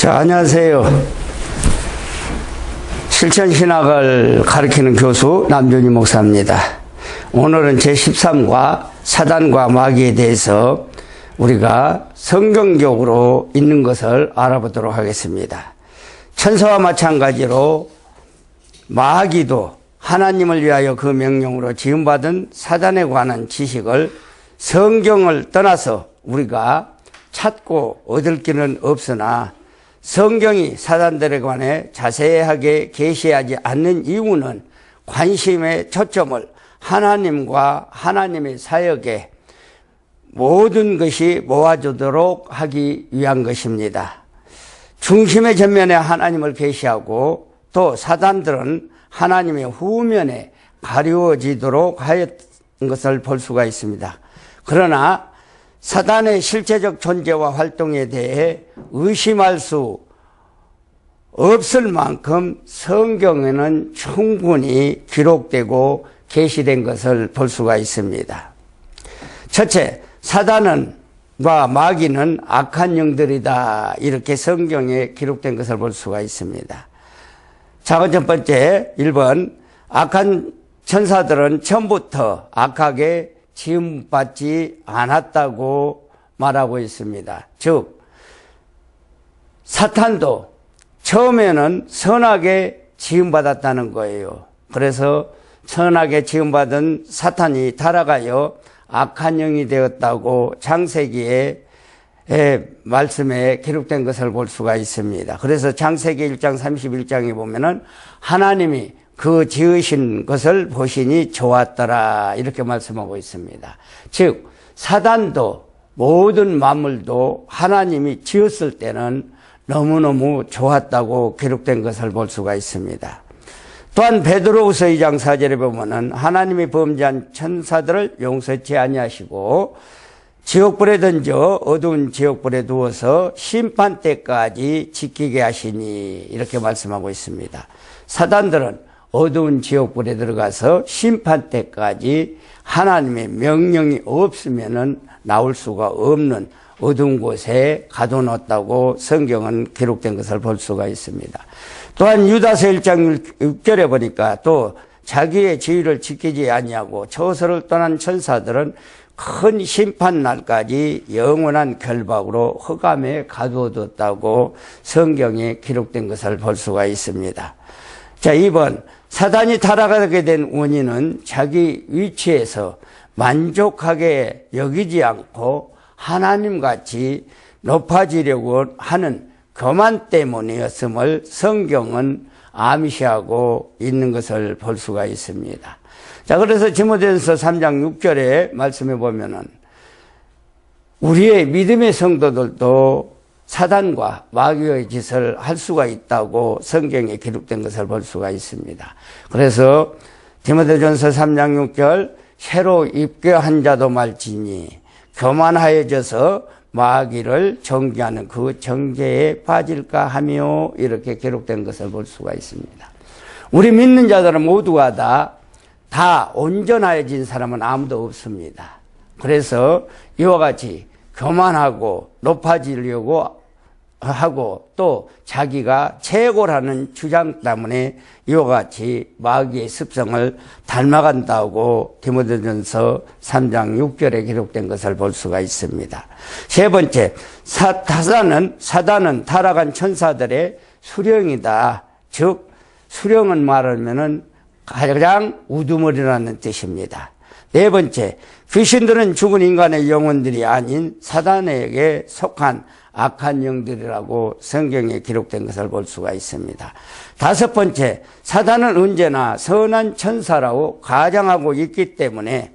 자, 안녕하세요. 실천신학을 가르치는 교수 남준희 목사입니다. 오늘은 제13과 사단과 마귀에 대해서 우리가 성경적으로 있는 것을 알아보도록 하겠습니다. 천사와 마찬가지로 마귀도 하나님을 위하여 그 명령으로 지음받은 사단에 관한 지식을 성경을 떠나서 우리가 찾고 얻을 길은 없으나 성경이 사단들에 관해 자세하게 계시하지 않는 이유는 관심의 초점을 하나님과 하나님의 사역에 모든 것이 모아주도록 하기 위한 것입니다. 중심의 전면에 하나님을 계시하고 또 사단들은 하나님의 후면에 가리워지도록 하였던 것을 볼 수가 있습니다. 그러나 사단의 실제적 존재와 활동에 대해 의심할 수 없을 만큼 성경에는 충분히 기록되고 계시된 것을 볼 수가 있습니다. 첫째, 사단과 마귀는 악한 영들이다. 이렇게 성경에 기록된 것을 볼 수가 있습니다. 자, 첫 번째, 1번. 악한 천사들은 처음부터 악하게 지음받지 않았다고 말하고 있습니다. 즉, 사탄도 처음에는 선하게 지음받았다는 거예요. 그래서 선하게 지음받은 사탄이 타락하여 악한 영이 되었다고 창세기의 말씀에 기록된 것을 볼 수가 있습니다. 그래서 창세기 1장 31장에 보면은 하나님이 그 지으신 것을 보시니 좋았더라 이렇게 말씀하고 있습니다. 즉 사단도 모든 만물도 하나님이 지었을 때는 너무너무 좋았다고 기록된 것을 볼 수가 있습니다. 또한 베드로후서 2장 4절에 보면은 하나님이 범죄한 천사들을 용서치 아니하시고 지옥불에 던져 어두운 지옥불에 두어서 심판 때까지 지키게 하시니 이렇게 말씀하고 있습니다. 사단들은 어두운 지옥불에 들어가서 심판 때까지 하나님의 명령이 없으면은 나올 수가 없는 어두운 곳에 가둬놓았다고 성경은 기록된 것을 볼 수가 있습니다. 또한 유다서 1장 6절에 보니까 또 자기의 지위를 지키지 아니하고 저서를 떠난 천사들은 큰 심판 날까지 영원한 결박으로 흑암에 가두어뒀다고 성경에 기록된 것을 볼 수가 있습니다. 자, 2번. 사단이 타락하게 된 원인은 자기 위치에서 만족하게 여기지 않고 하나님같이 높아지려고 하는 교만 때문이었음을 성경은 암시하고 있는 것을 볼 수가 있습니다. 자, 그래서 디모데전서 3장 6절에 말씀해 보면은 우리의 믿음의 성도들도 사단과 마귀의 짓을 할 수가 있다고 성경에 기록된 것을 볼 수가 있습니다. 그래서 디모데전서 3장 6절 새로 입교한 자도 말지니 교만하여져서 마귀를 정죄하는 그 정죄에 빠질까 하며 이렇게 기록된 것을 볼 수가 있습니다. 우리 믿는 자들은 모두가 다 온전하여진 사람은 아무도 없습니다. 그래서 이와 같이 교만하고 높아지려고 하고 또 자기가 최고라는 주장 때문에 이와 같이 마귀의 습성을 닮아간다고 디모데전서 3장 6절에 기록된 것을 볼 수가 있습니다. 세 번째, 사단은 타락한 천사들의 수령이다. 즉 수령은 말하면은 가장 우두머리라는 뜻입니다. 네 번째, 귀신들은 죽은 인간의 영혼들이 아닌 사단에게 속한 악한 영들이라고 성경에 기록된 것을 볼 수가 있습니다. 다섯 번째, 사단은 언제나 선한 천사라고 가정하고 있기 때문에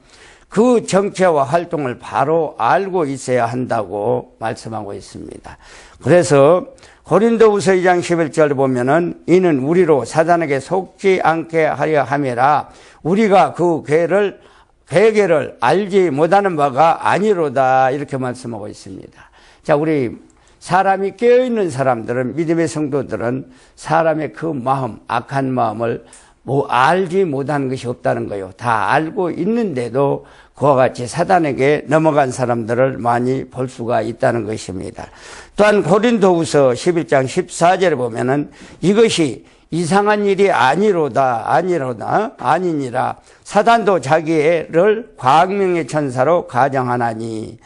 그 정체와 활동을 바로 알고 있어야 한다고 말씀하고 있습니다. 그래서 고린도후서 2장 11절을 보면은 이는 우리로 사단에게 속지 않게 하려 함이라 우리가 그 괴계를 알지 못하는 바가 아니로다 이렇게 말씀하고 있습니다. 자, 우리 사람이 깨어있는 사람들은 믿음의 성도들은 사람의 그 마음, 악한 마음을 알지 못하는 것이 없다는 거예요. 다 알고 있는데도 그와 같이 사단에게 넘어간 사람들을 많이 볼 수가 있다는 것입니다. 또한 고린도후서 11장 14절에 보면은 이것이 이상한 일이 아니니라 사단도 자기를 광명의 천사로 가정하나니.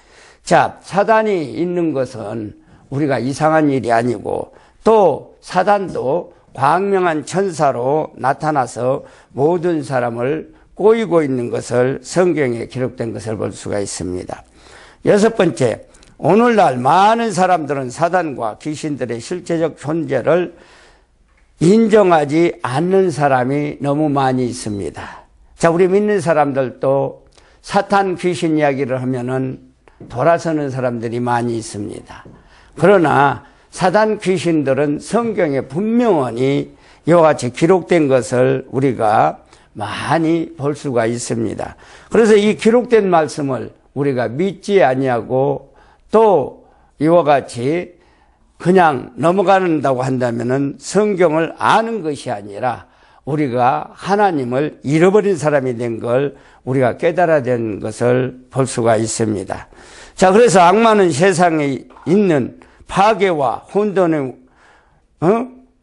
자, 사단이 있는 것은 우리가 이상한 일이 아니고 또 사단도 광명한 천사로 나타나서 모든 사람을 꼬이고 있는 것을 성경에 기록된 것을 볼 수가 있습니다. 여섯 번째, 오늘날 많은 사람들은 사단과 귀신들의 실제적 존재를 인정하지 않는 사람이 너무 많이 있습니다. 자, 우리 믿는 사람들도 사탄 귀신 이야기를 하면은 돌아서는 사람들이 많이 있습니다. 그러나 사단 귀신들은 성경에 분명히 이와 같이 기록된 것을 우리가 많이 볼 수가 있습니다. 그래서 이 기록된 말씀을 우리가 믿지 아니하고 또 이와 같이 그냥 넘어간다고 한다면은 성경을 아는 것이 아니라 우리가 하나님을 잃어버린 사람이 된 걸 우리가 깨달아야 되는 것을 볼 수가 있습니다. 자, 그래서 악마는 세상에 있는 파괴와 혼돈의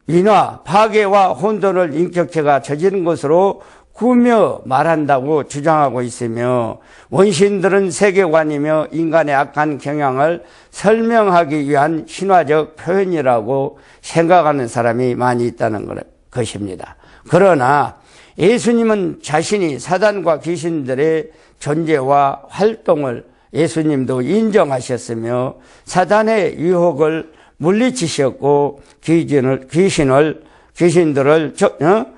인화, 파괴와 혼돈을 인격체가 저지른 것으로 구며 말한다고 주장하고 있으며, 원신들은 세계관이며 인간의 악한 경향을 설명하기 위한 신화적 표현이라고 생각하는 사람이 많이 있다는 것입니다. 그러나 예수님은 자신이 사단과 귀신들의 존재와 활동을 예수님도 인정하셨으며 사단의 유혹을 물리치셨고 귀신들을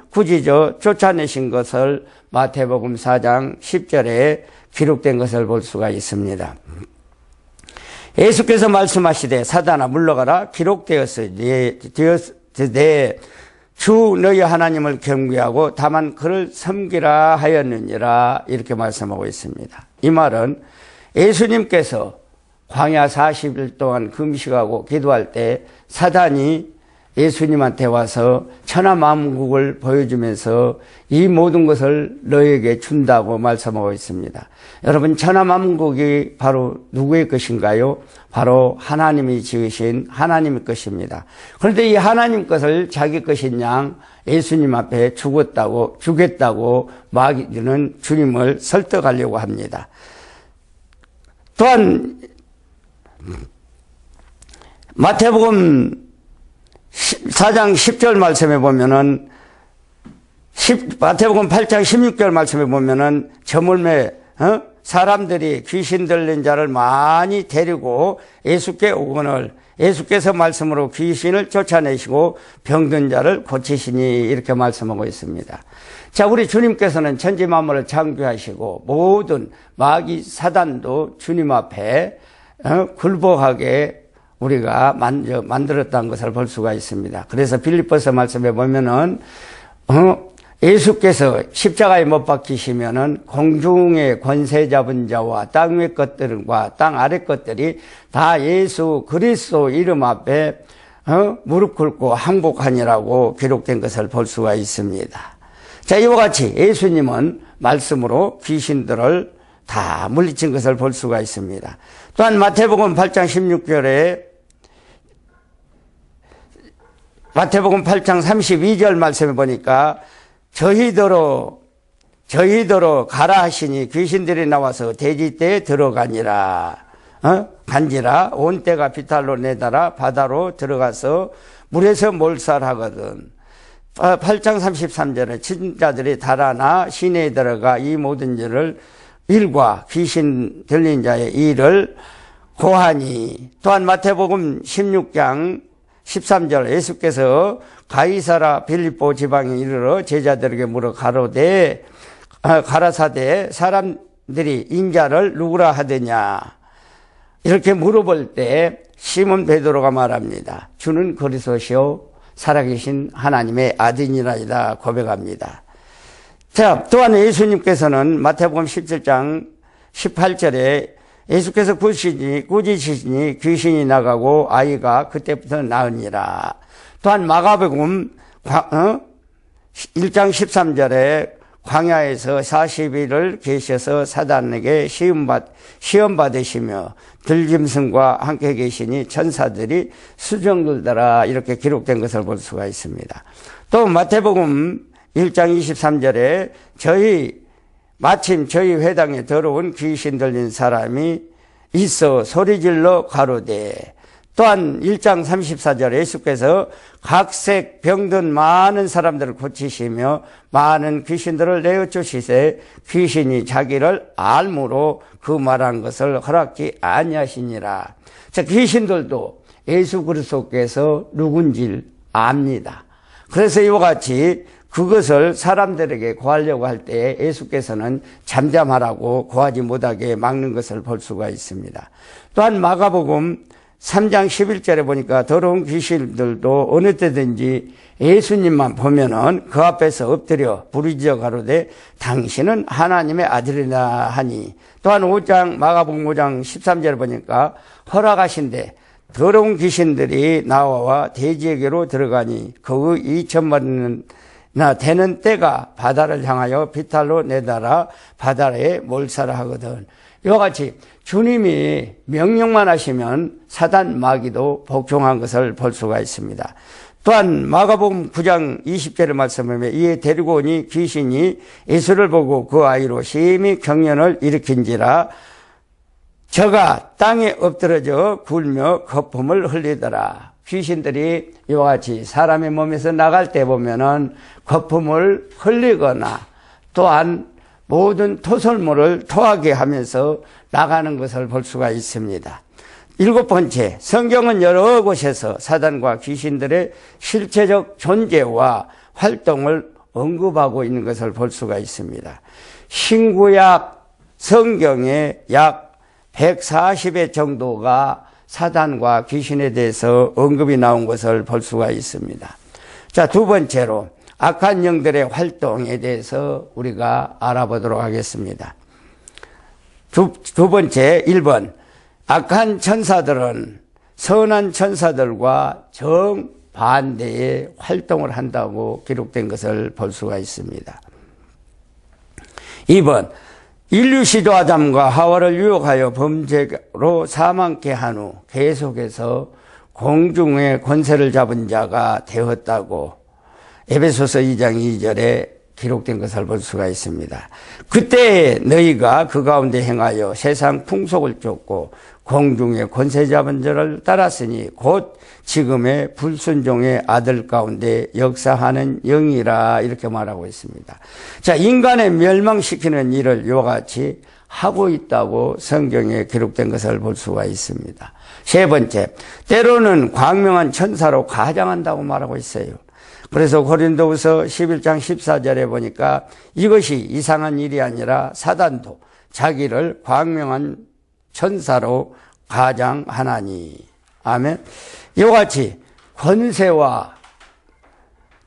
굳이 쫓아내신 것을 마태복음 4장 10절에 기록된 것을 볼 수가 있습니다. 예수께서 말씀하시되 사단아 물러가라 기록되었으되 주 너희 하나님을 경배하고 다만 그를 섬기라 하였느니라 이렇게 말씀하고 있습니다. 이 말은 예수님께서 광야 40일 동안 금식하고 기도할 때 사단이 예수님한테 와서 천하만국을 보여주면서 이 모든 것을 너에게 준다고 말씀하고 있습니다. 여러분, 천하만국이 바로 누구의 것인가요? 바로 하나님이 지으신 하나님의 것입니다. 그런데 이 하나님 것을 자기 것인 양 예수님 앞에 주겠다고 마귀는 주님을 설득하려고 합니다. 또한 마태복음 4장 10절 말씀에 보면은 마태복음 8장 16절 말씀에 보면은 저물매 사람들이 귀신 들린 자를 많이 데리고 예수께 오거늘 예수께서 말씀으로 귀신을 쫓아내시고 병든 자를 고치시니 이렇게 말씀하고 있습니다. 자, 우리 주님께서는 천지 만물을 창조하시고 모든 마귀 사단도 주님 앞에 굴복하게 우리가 만들었다는 것을 볼 수가 있습니다. 그래서 빌립보서 말씀에 보면은 예수께서 십자가에 못 박히시면은 공중의 권세 잡은 자와 땅 위 것들과 땅 아래 것들이 다 예수 그리스도 이름 앞에 무릎 꿇고 항복하니라고 기록된 것을 볼 수가 있습니다. 자, 이와 같이 예수님은 말씀으로 귀신들을 다 물리친 것을 볼 수가 있습니다. 또한 마태복음 8장 16절에 마태복음 8장 32절 말씀에 보니까 저희더러 가라 하시니 귀신들이 나와서 돼지떼에 들어가니라 간지라 온 떼가 비탈로 내달아 바다로 들어가서 물에서 몰살하거든. 8장 33절에 친자들이 달아나 시내에 들어가 이 모든 일과 귀신 들린 자의 일을 고하니. 또한 마태복음 16장 13절 예수께서 가이사라 빌립보 지방에 이르러 제자들에게 물어 가라사대 사람들이 인자를 누구라 하더냐 이렇게 물어볼 때 시몬 베드로가 말합니다. 주는 그리스도시요 살아계신 하나님의 아들이니라 고백합니다. 자, 또한 예수님께서는 마태복음 17장 18절에 예수께서 꾸짖으시니 귀신이 나가고 아이가 그때부터 나으니라. 또한 마가복음 1장 13절에 광야에서 40일을 계셔서 사단에게 시험 받으시며 들짐승과 함께 계시니 천사들이 수정들더라 이렇게 기록된 것을 볼 수가 있습니다. 또 마태복음 1장 23절에 마침 저희 회당에 들어온 귀신 들린 사람이 있어 소리질러 가로되, 또한 1장 34절에 예수께서 각색 병든 많은 사람들을 고치시며 많은 귀신들을 내어쫓으시되 귀신이 자기를 알므로 그 말한 것을 허락지 아니하시니라. 자, 귀신들도 예수 그리스도께서 누군지 압니다. 그래서 이와 같이 그것을 사람들에게 고하려고 할 때 예수께서는 잠잠하라고 고하지 못하게 막는 것을 볼 수가 있습니다. 또한 마가복음 3장 11절에 보니까 더러운 귀신들도 어느 때든지 예수님만 보면은 그 앞에서 엎드려 부르짖어 가로되 당신은 하나님의 아들이라 하니, 또한 마가복음 5장 13절에 보니까 허락하신데 더러운 귀신들이 나와 돼지에게로 들어가니 그 2,000마리나 되는 때가 바다를 향하여 비탈로 내달아 바다에 몰살을 하거든. 이와 같이 주님이 명령만 하시면 사단 마귀도 복종한 것을 볼 수가 있습니다. 또한 마가복음 9장 20절의 말씀에 이에 데리고 오니 귀신이 예수를 보고 그 아이로 심히 경련을 일으킨지라 저가 땅에 엎드러져 굴며 거품을 흘리더라. 귀신들이 이와 같이 사람의 몸에서 나갈 때 보면은 거품을 흘리거나 또한 모든 토설물을 토하게 하면서 나가는 것을 볼 수가 있습니다. 7번째, 성경은 여러 곳에서 사단과 귀신들의 실체적 존재와 활동을 언급하고 있는 것을 볼 수가 있습니다. 신구약 성경에 약 140회 정도가 사단과 귀신에 대해서 언급이 나온 것을 볼 수가 있습니다. 자, 두 번째로 악한 영들의 활동에 대해서 우리가 알아보도록 하겠습니다. 두 번째, 1번. 악한 천사들은 선한 천사들과 정반대의 활동을 한다고 기록된 것을 볼 수가 있습니다. 2번. 인류 시조 아담과 하와를 유혹하여 범죄로 사망케 한 후 계속해서 공중의 권세를 잡은 자가 되었다고 에베소서 2장 2절에 기록된 것을 볼 수가 있습니다. 그때 너희가 그 가운데 행하여 세상 풍속을 쫓고 공중의 권세 잡은 자를 따랐으니 곧 지금의 불순종의 아들 가운데 역사하는 영이라 이렇게 말하고 있습니다. 자, 인간의 멸망시키는 일을 이와 같이 하고 있다고 성경에 기록된 것을 볼 수가 있습니다. 세 번째, 때로는 광명한 천사로 가장한다고 말하고 있어요. 그래서 고린도후서 11장 14절에 보니까 이것이 이상한 일이 아니라 사단도 자기를 광명한 천사로 가장하나니. 아멘. 이와 같이 권세와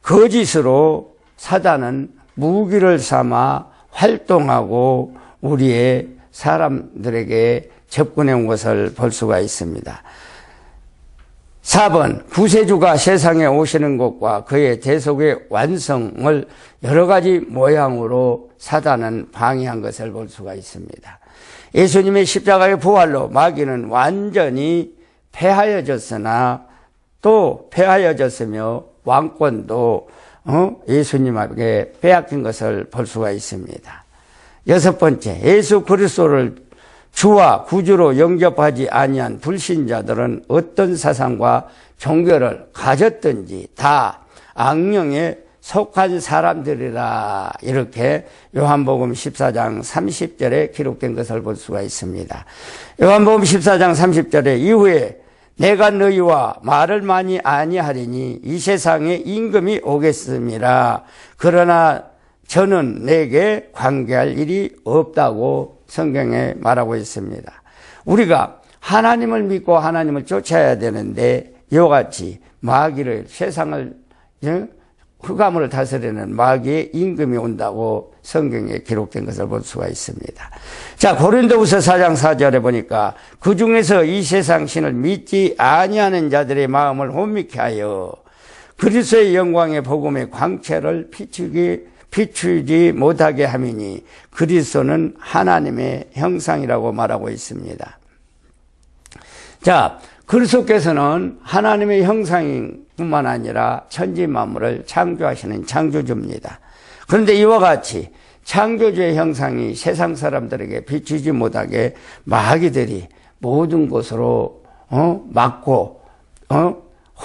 거짓으로 사단은 무기를 삼아 활동하고 우리의 사람들에게 접근해 온 것을 볼 수가 있습니다. 4번, 구세주가 세상에 오시는 것과 그의 대속의 완성을 여러 가지 모양으로 사단은 방해한 것을 볼 수가 있습니다. 예수님의 십자가의 부활로 마귀는 완전히 패하여졌으나 또 패하여졌으며 왕권도 예수님에게 빼앗긴 것을 볼 수가 있습니다. 6번째, 예수 그리스도를 주와 구주로 영접하지 아니한 불신자들은 어떤 사상과 종교를 가졌든지 다 악령에 속한 사람들이라 이렇게 요한복음 14장 30절에 기록된 것을 볼 수가 있습니다. 요한복음 14장 30절에 이후에 내가 너희와 말을 많이 아니하리니 이 세상에 임금이 오겠음이라. 그러나 저는 내게 관계할 일이 없다고 성경에 말하고 있습니다. 우리가 하나님을 믿고 하나님을 쫓아야 되는데 이와 같이 마귀를 세상을 흑암을 다스리는 마귀의 임금이 온다고 성경에 기록된 것을 볼 수가 있습니다. 자, 고린도후서 4장 4절에 보니까 그 중에서 이 세상 신을 믿지 아니하는 자들의 마음을 혼미케 하여 그리스도의 영광의 복음의 광채를 비추지 못하게 함이니 그리스도는 하나님의 형상이라고 말하고 있습니다. 자, 그리스도께서는 하나님의 형상뿐만 아니라 천지 만물을 창조하시는 창조주입니다. 그런데 이와 같이 창조주의 형상이 세상 사람들에게 비추지 못하게 마귀들이 모든 것으로 막고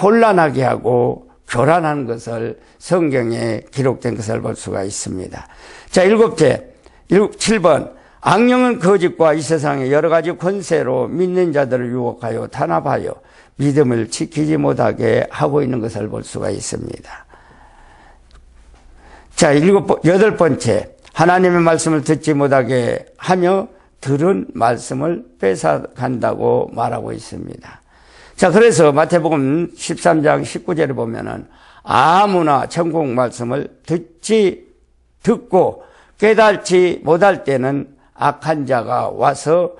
혼란하게 하고 교란한 것을 성경에 기록된 것을 볼 수가 있습니다. 자, 7번 악령은 거짓과 이 세상의 여러 가지 권세로 믿는 자들을 유혹하여 탄압하여 믿음을 지키지 못하게 하고 있는 것을 볼 수가 있습니다. 자, 8번째 하나님의 말씀을 듣지 못하게 하며 들은 말씀을 뺏어간다고 말하고 있습니다. 자, 그래서 마태복음 13장 19절에 보면은 아무나 천국 말씀을 듣고 깨달지 못할 때는 악한 자가 와서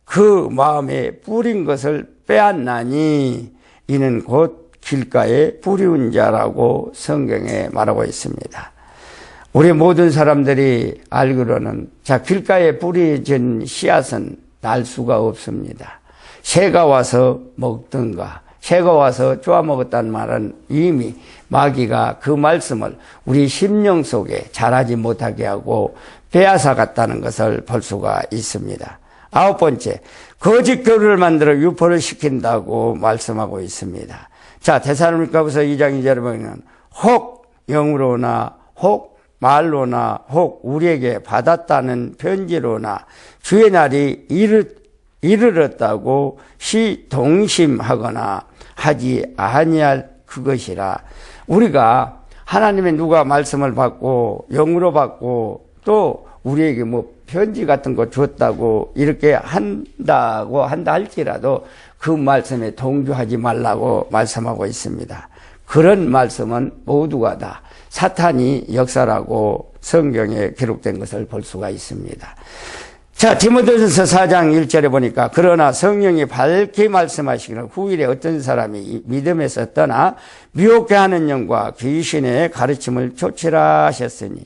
그 마음에 뿌린 것을 빼앗나니 이는 곧 길가에 뿌리운 자라고 성경에 말하고 있습니다. 우리 모든 사람들이 알기로는 자, 길가에 뿌려진 씨앗은 날 수가 없습니다. 새가 와서 먹든가 새가 와서 쪼아 먹었다는 말은 이미 마귀가 그 말씀을 우리 심령 속에 자라지 못하게 하고 빼앗아 갔다는 것을 볼 수가 있습니다. 9번째, 거짓 교류를 만들어 유포를 시킨다고 말씀하고 있습니다. 자, 데살로니가후서 2장 2절에 보면 혹 영으로나 혹 말로나 혹 우리에게 받았다는 편지로나 주의 날이 이르렀다고 시동심하거나 하지 아니할 그것이라. 우리가 하나님의 누가 말씀을 받고 영으로 받고 또 우리에게 뭐 편지 같은 거 줬다고 이렇게 한다 할지라도 그 말씀에 동조하지 말라고 말씀하고 있습니다. 그런 말씀은 모두가 다 사탄이 역사라고 성경에 기록된 것을 볼 수가 있습니다. 자, 디모데전서 4장 1절에 보니까 그러나 성령이 밝게 말씀하시기를 후일에 어떤 사람이 믿음에서 떠나 미혹게 하는 영과 귀신의 가르침을 쫓으라 하셨으니,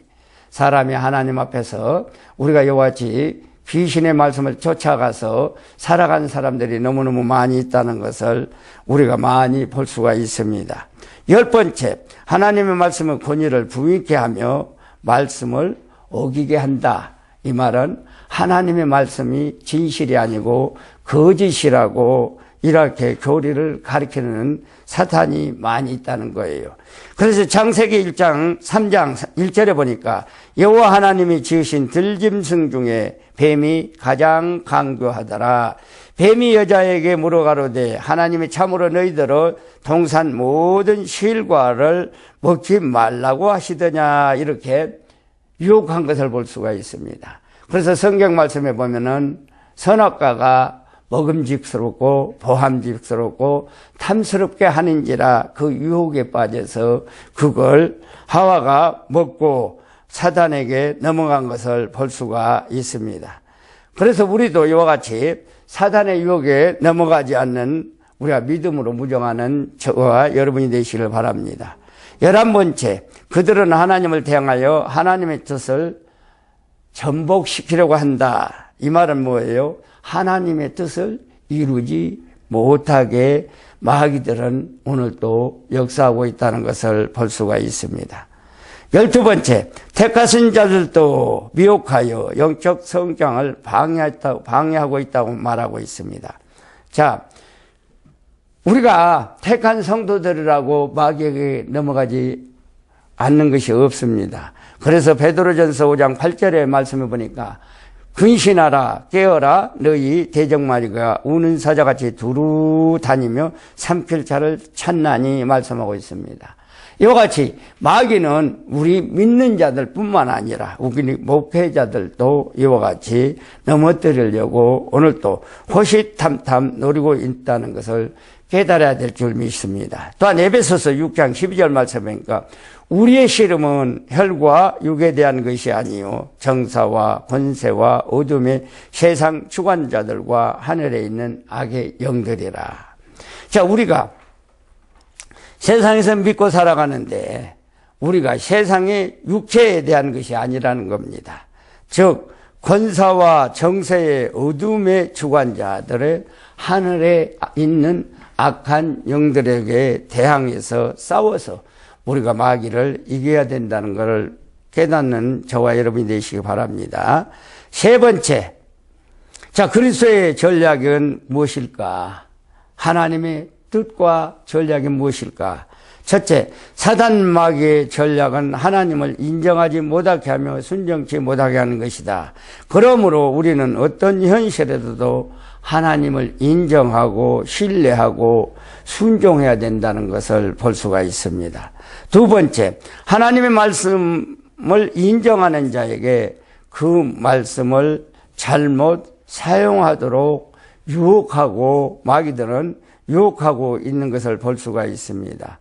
사람이 하나님 앞에서 우리가 이와 같이 귀신의 말씀을 쫓아가서 살아간 사람들이 너무너무 많이 있다는 것을 우리가 많이 볼 수가 있습니다. 10번째, 하나님의 말씀의 권위를 부인케 하며 말씀을 어기게 한다. 이 말은 하나님의 말씀이 진실이 아니고 거짓이라고 이렇게 교리를 가리키는 사탄이 많이 있다는 거예요. 그래서 창세기 1장 3장 1절에 보니까 여호와 하나님이 지으신 들짐승 중에 뱀이 가장 강교하더라. 뱀이 여자에게 물어가로되 하나님이 참으로 너희들을 동산 모든 실과를 먹지 말라고 하시더냐, 이렇게 유혹한 것을 볼 수가 있습니다. 그래서 성경 말씀에 보면은 선악과가 먹음직스럽고 보함직스럽고 탐스럽게 하는지라 그 유혹에 빠져서 그걸 하와가 먹고 사단에게 넘어간 것을 볼 수가 있습니다. 그래서 우리도 이와 같이 사단의 유혹에 넘어가지 않는 우리가 믿음으로 무정하는 저와 여러분이 되시길 바랍니다. 11번째, 그들은 하나님을 대항하여 하나님의 뜻을 전복시키려고 한다. 이 말은 뭐예요? 하나님의 뜻을 이루지 못하게 마귀들은 오늘도 역사하고 있다는 것을 볼 수가 있습니다. 12번째, 택하신 자들도 미혹하여 영적 성장을 방해하고 있다고 말하고 있습니다. 자, 우리가 택한 성도들이라고 마귀에게 넘어가지 않는 것이 없습니다. 그래서 베드로전서 5장 8절의 말씀을 보니까 근신하라, 깨어라, 너희 대적마귀가 우는 사자같이 두루 다니며 삼킬 자를 찾나니 말씀하고 있습니다. 이와 같이 마귀는 우리 믿는 자들 뿐만 아니라 우리 목회자들도 이와 같이 넘어뜨리려고 오늘도 호시탐탐 노리고 있다는 것을 깨달아야 될 줄 믿습니다. 또한 에베소서 6장 12절 말씀이니까 우리의 씨름은 혈과 육에 대한 것이 아니요 정사와 권세와 어둠의 세상 주관자들과 하늘에 있는 악의 영들이라. 자, 우리가 세상에서 믿고 살아가는데 우리가 세상의 육체에 대한 것이 아니라는 겁니다. 즉 권사와 정세의 어둠의 주관자들의 하늘에 있는 악한 영들에게 대항해서 싸워서 우리가 마귀를 이겨야 된다는 것을 깨닫는 저와 여러분이 되시기 바랍니다. 세 번째, 자, 그리스도의 전략은 무엇일까? 하나님의 뜻과 전략이 무엇일까? 첫째, 사단 마귀의 전략은 하나님을 인정하지 못하게 하며 순종치 못하게 하는 것이다. 그러므로 우리는 어떤 현실에서도 하나님을 인정하고 신뢰하고 순종해야 된다는 것을 볼 수가 있습니다. 두 번째, 하나님의 말씀을 인정하는 자에게 그 말씀을 잘못 사용하도록 유혹하고 마귀들은 유혹하고 있는 것을 볼 수가 있습니다.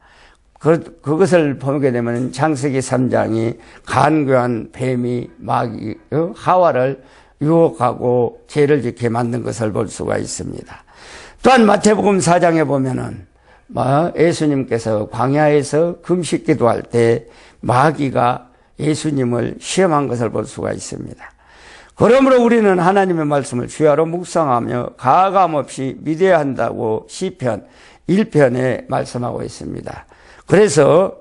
그것을 보게 되면 창세기 3장이 간교한 뱀이 마귀 하와를 유혹하고 죄를 짓게 만든 것을 볼 수가 있습니다. 또한 마태복음 4장에 보면은 예수님께서 광야에서 금식 기도할 때 마귀가 예수님을 시험한 것을 볼 수가 있습니다. 그러므로 우리는 하나님의 말씀을 주야로 묵상하며 가감없이 믿어야 한다고 시편 1편에 말씀하고 있습니다. 그래서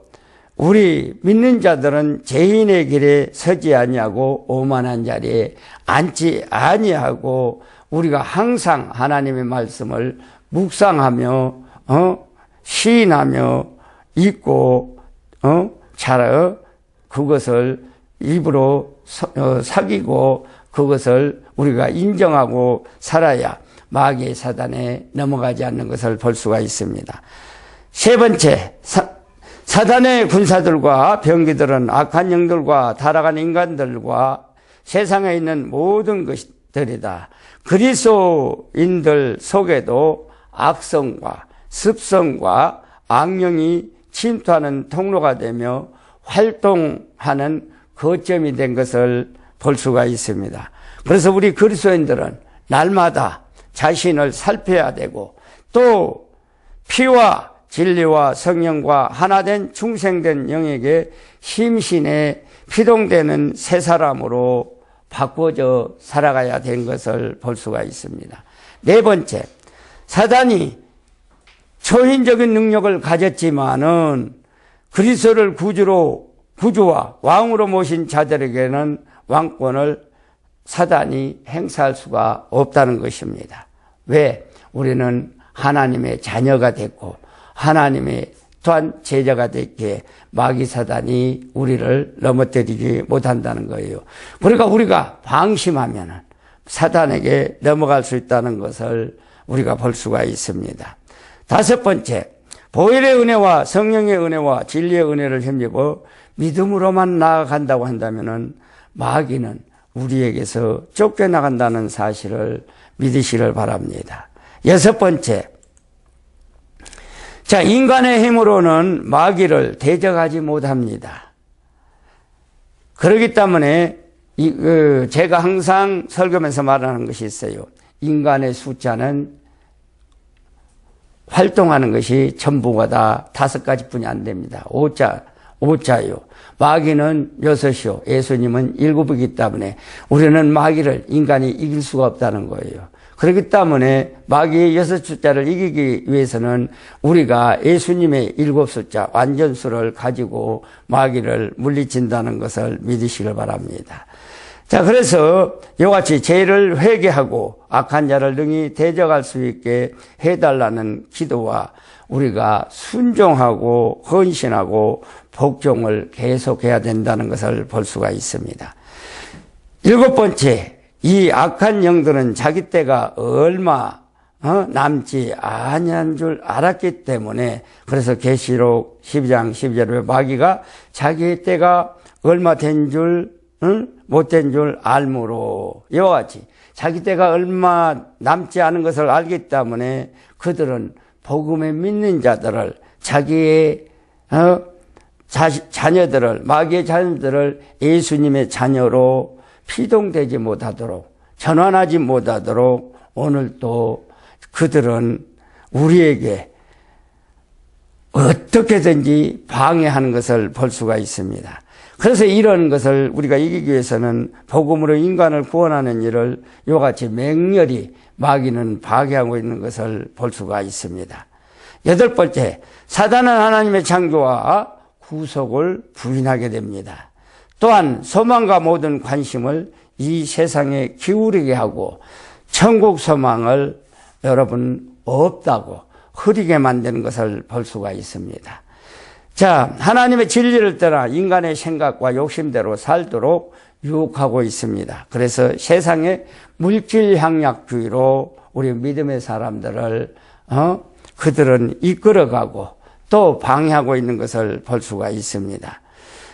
우리 믿는 자들은 죄인의 길에 서지 아니하고 오만한 자리에 앉지 아니하고 우리가 항상 하나님의 말씀을 묵상하며 시인하며 읽고 그것을 입으로 사귀고 그것을 우리가 인정하고 살아야 마귀의 사단에 넘어가지 않는 것을 볼 수가 있습니다. 세 번째, 사단의 군사들과 병기들은 악한 영들과 타락한 인간들과 세상에 있는 모든 것들이다. 그리스도인들 속에도 악성과 습성과 악령이 침투하는 통로가 되며 활동하는 거점이 된 것을 볼 수가 있습니다. 그래서 우리 그리스도인들은 날마다 자신을 살펴야 되고 또 피와 진리와 성령과 하나된 중생된 영에게 심신에 피동되는 새 사람으로 바꿔져 살아가야 된 것을 볼 수가 있습니다. 네 번째, 사단이 초인적인 능력을 가졌지만은 그리스도를 구주와 왕으로 모신 자들에게는 왕권을 사단이 행사할 수가 없다는 것입니다. 왜? 우리는 하나님의 자녀가 됐고 하나님의 또한 제자가 됐기에 마귀 사단이 우리를 넘어뜨리지 못한다는 거예요. 그러니까 우리가 방심하면 사단에게 넘어갈 수 있다는 것을 우리가 볼 수가 있습니다. 다섯 번째, 보혈의 은혜와 성령의 은혜와 진리의 은혜를 힘입어 믿음으로만 나아간다고 한다면 마귀는 우리에게서 쫓겨나간다는 사실을 믿으시길 바랍니다. 여섯 번째, 자, 인간의 힘으로는 마귀를 대적하지 못합니다. 그렇기 때문에 제가 항상 설교면서 말하는 것이 있어요. 인간의 숫자는 활동하는 것이 전부가 다 5가지뿐이 안 됩니다. 5자요. 마귀는 6이요. 예수님은 7이기 때문에 우리는 마귀를 인간이 이길 수가 없다는 거예요. 그렇기 때문에 마귀의 6숫자를 이기기 위해서는 우리가 예수님의 7숫자 완전수를 가지고 마귀를 물리친다는 것을 믿으시길 바랍니다. 자, 그래서 이와 같이 죄를 회개하고 악한 자를 능히 대적할 수 있게 해달라는 기도와 우리가 순종하고 헌신하고 복종을 계속해야 된다는 것을 볼 수가 있습니다. 7번째, 이 악한 영들은 자기 때가 얼마 남지 아니한 줄 알았기 때문에 그래서 계시록 12장 12절에 마귀가 자기의 때가 얼마 된 줄 못된 줄 알므로 이와 같이 자기 때가 얼마 남지 않은 것을 알기 때문에 그들은 복음에 믿는 자들을 자기의 자녀들을 마귀의 자녀들을 예수님의 자녀로 피동되지 못하도록 전환하지 못하도록 오늘도 그들은 우리에게 어떻게든지 방해하는 것을 볼 수가 있습니다. 그래서 이런 것을 우리가 이기기 위해서는 복음으로 인간을 구원하는 일을 이와 같이 맹렬히 마귀는 파괴하고 있는 것을 볼 수가 있습니다. 여덟 번째, 사단은 하나님의 창조와 구속을 부인하게 됩니다. 또한 소망과 모든 관심을 이 세상에 기울이게 하고 천국 소망을 여러분 없다고 흐리게 만드는 것을 볼 수가 있습니다. 자, 하나님의 진리를 떠나 인간의 생각과 욕심대로 살도록 유혹하고 있습니다. 그래서 세상의 물질 향락주의로 우리 믿음의 사람들을 그들은 이끌어가고 또 방해하고 있는 것을 볼 수가 있습니다.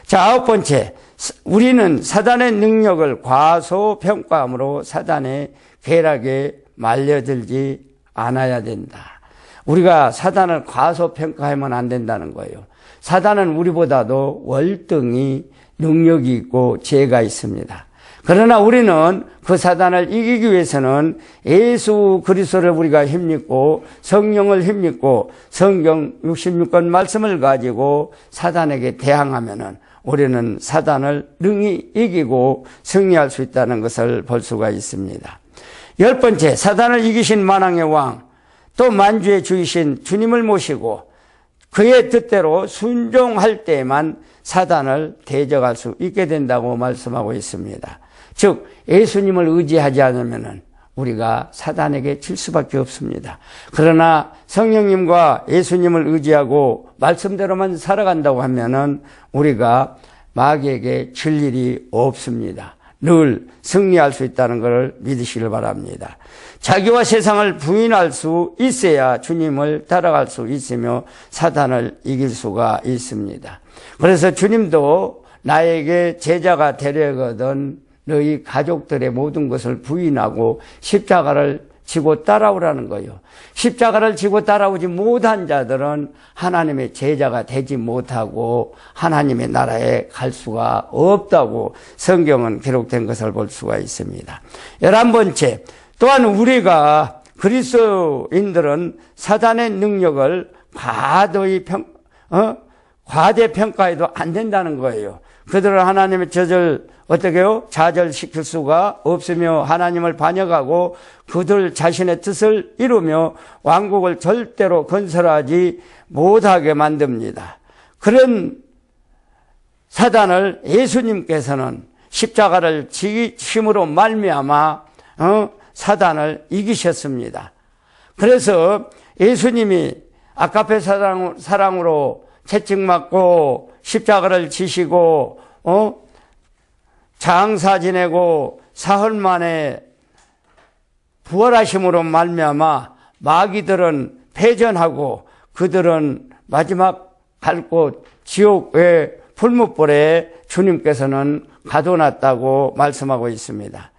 자, 아홉 번째, 우리는 사단의 능력을 과소평가함으로 사단의 쾌락에 말려들지 않아야 된다. 우리가 사단을 과소평가하면 안 된다는 거예요. 사단은 우리보다도 월등히 능력이 있고 지혜가 있습니다. 그러나 우리는 그 사단을 이기기 위해서는 예수 그리스도를 우리가 힘입고 성령을 힘입고 성경 66권 말씀을 가지고 사단에게 대항하면은 우리는 사단을 능히 이기고 승리할 수 있다는 것을 볼 수가 있습니다. 열 번째, 사단을 이기신 만왕의 왕, 또 만주의 주이신 주님을 모시고 그의 뜻대로 순종할 때에만 사단을 대적할 수 있게 된다고 말씀하고 있습니다. 즉 예수님을 의지하지 않으면 우리가 사단에게 질 수밖에 없습니다. 그러나 성령님과 예수님을 의지하고 말씀대로만 살아간다고 하면은 우리가 마귀에게 질 일이 없습니다. 늘 승리할 수 있다는 것을 믿으시길 바랍니다. 자기와 세상을 부인할 수 있어야 주님을 따라갈 수 있으며 사단을 이길 수가 있습니다. 그래서 주님도 나에게 제자가 되려거든 너희 가족들의 모든 것을 부인하고 십자가를 지고 따라오라는 거예요. 십자가를 지고 따라오지 못한 자들은 하나님의 제자가 되지 못하고 하나님의 나라에 갈 수가 없다고 성경은 기록된 것을 볼 수가 있습니다. 11번째, 또한 우리가 그리스도인들은 사단의 능력을 과대평가해도 안 된다는 거예요. 그들은 하나님의 저절 어떻게 해요? 좌절시킬 수가 없으며 하나님을 반역하고 그들 자신의 뜻을 이루며 왕국을 절대로 건설하지 못하게 만듭니다. 그런 사단을 예수님께서는 십자가를 지심으로 말미암아 사단을 이기셨습니다. 그래서 예수님이 아가페 사랑으로 채찍맞고 십자가를 지시고 장사 지내고 사흘 만에 부활하심으로 말미암아 마귀들은 패전하고 그들은 마지막 갈 곳 지옥의 불못불에 주님께서는 가둬놨다고 말씀하고 있습니다.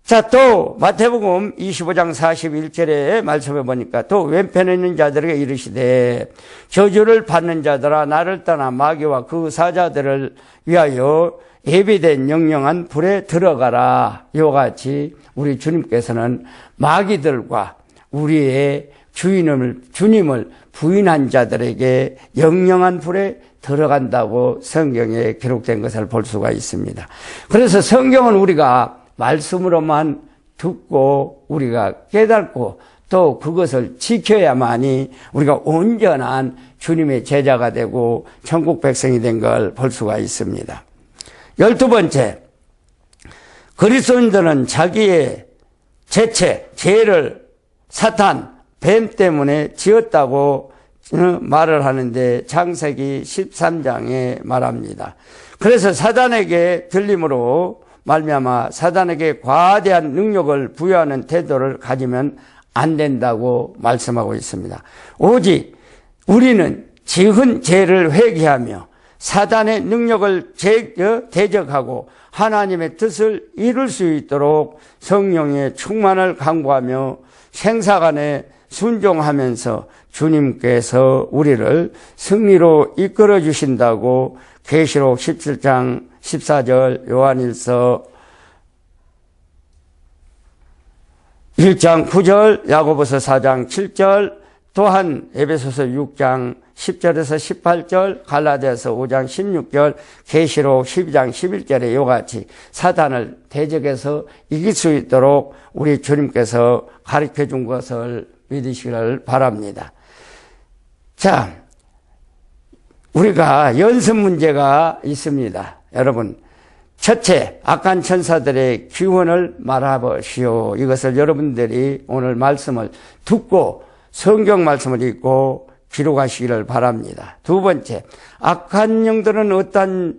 자, 또 마태복음 25장 41절에 말씀해 보니까 또 왼편에 있는 자들에게 이르시되 저주를 받는 자들아 나를 떠나 마귀와 그 사자들을 위하여 예비된 영영한 불에 들어가라. 이와 같이 우리 주님께서는 마귀들과 우리의 주님을 부인한 자들에게 영영한 불에 들어간다고 성경에 기록된 것을 볼 수가 있습니다. 그래서 성경은 우리가 말씀으로만 듣고 우리가 깨닫고 또 그것을 지켜야만이 우리가 온전한 주님의 제자가 되고 천국 백성이 된 걸 볼 수가 있습니다. 12번째, 그리스도인들은 자기의 죄를 사탄, 뱀 때문에 지었다고 말을 하는데 창세기 13장에 말합니다. 그래서 사단에게 들림으로 말미암아 사단에게 과대한 능력을 부여하는 태도를 가지면 안 된다고 말씀하고 있습니다. 오직 우리는 지은 죄를 회개하며 사단의 능력을 대적하고 하나님의 뜻을 이룰 수 있도록 성령의 충만을 강구하며 생사간에 순종하면서 주님께서 우리를 승리로 이끌어 주신다고 계시록 17장 14절, 요한일서 1장 9절, 야고보서 4장 7절, 또한 에베소서 6장 10절에서 18절, 갈라디아서 5장 16절, 계시록 12장 11절에 이와 같이 사단을 대적해서 이길 수 있도록 우리 주님께서 가르쳐 준 것을 믿으시기를 바랍니다. 자, 우리가 연습 문제가 있습니다. 여러분, 첫째, 악한 천사들의 기원을 말하시오. 이것을 여러분들이 오늘 말씀을 듣고 성경 말씀을 읽고 기록하시기를 바랍니다. 두 번째, 악한 영들은 어떤